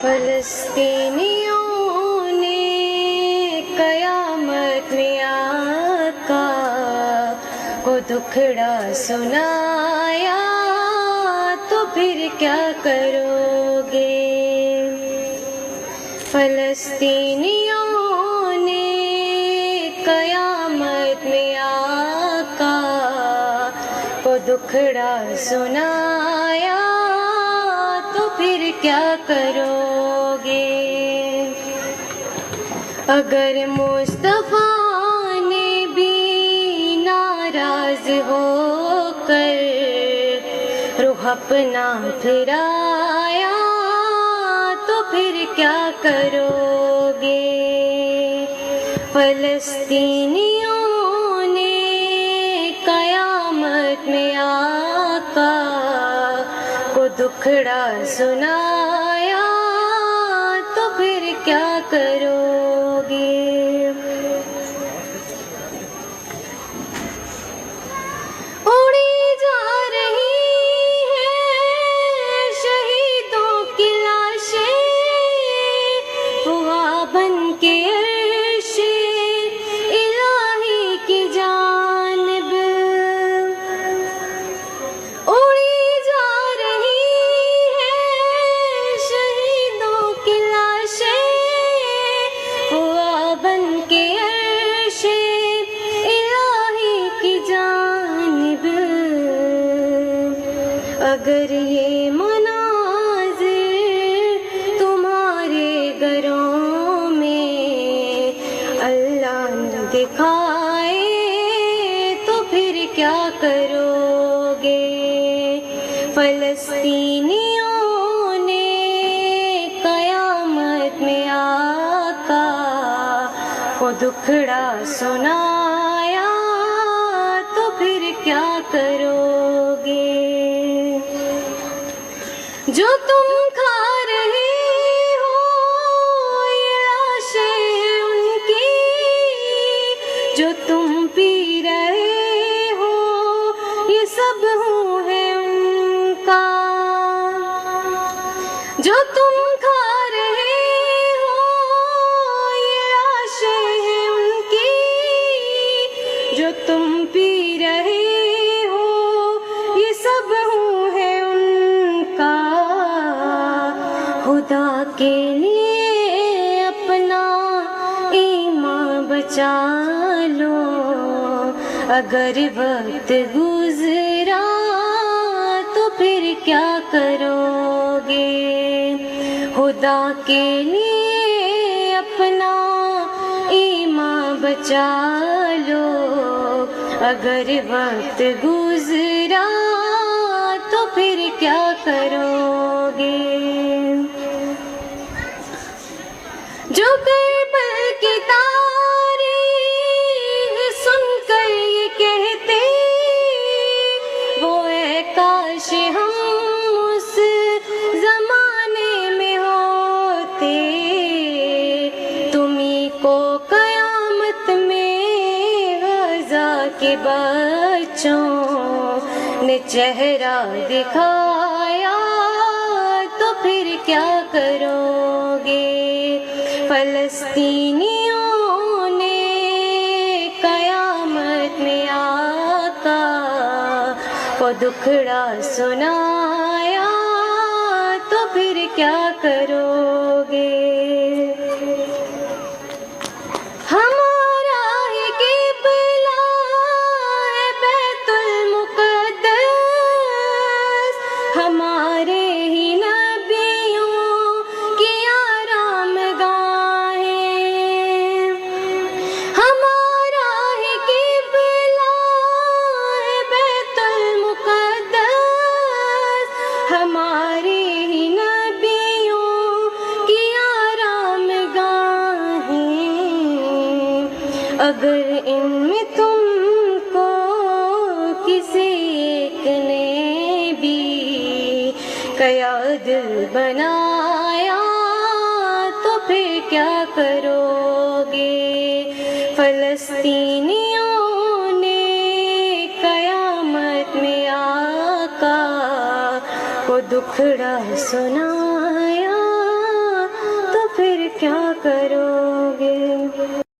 فلسطینیوں نے قیامت میں آقا کو دکھڑا سنایا تو پھر کیا کرو گے؟ فلسطینیوں نے قیامت میں آقا کو دکھڑا سنایا تو پھر کیا کرو گے؟ اگر مصطفیٰ نے بھی ناراض ہو کر رخ اپنا پھرایا تو پھر کیا کرو گے؟ فلسطینیوں نے قیامت میں آقا کو دکھڑا سنایا تو پھر کیا کرو گے؟ اڑی جا رہی ہیں شہیدوں کی لاشیں ہوا بن کے عرش الہی کی جانب، اڑی جا رہی ہیں شہیدوں کی لاشیں ہوا بن کے عرش الہی کی جانب۔ اگر یہ مناظر تمہارے گھروں میں اللہ نے دکھائے تو پھر کیا کرو گے؟ فلسطینیوں نے قیامت میں آقا کو دکھڑا سنایا تو پھر کیا کرو گے؟ جو تم کھا رہے ہو یہ لاشیں ان کی، جو تم پی رہے ہو یہ سب ہوں ہے ان کا، جو تم کھا رہے ہو یہ لاشیں ہیں ان کی، جو تم پی رہے ہو یہ سب ہوں ہے ان کا۔ خدا کے لیے اپنا ایمان بچا لو، اگر وقت گزرا تو پھر کیا کرو گے؟ خدا کے لیے اپنا ایمان بچا لو، اگر وقت گزرا تو پھر کیا کرو گے؟ جو کربلا کی تاریخ سن کر یہ کہتے وہ اے کاش ہم اس زمانے میں ہوتے، تمہیں کو قیامت میں غزہ کے بچوں نے چہرہ دکھایا تو پھر کیا کرو گے؟ فلسطینیوں نے قیامت میں آقا کو دکھڑا سنایا تو پھر کیا کرو گے؟ ہمارا ہی قبلہ ہے بیت المقدس، ہمارے ہی نبیوں کی آرام گاہ ہے، ہمارا ہی قبلہ ہے بیت المقدس، ہمارے ہی نبیوں کی آرام گاہ ہے۔ اگر ان میں تم کو کسی ایک نے بھی قیادی بنایا تو پھر کیا کرو گے؟ فلسطینیوں نے قیامت میں آقا کو دکھڑا سنایا کیا کروں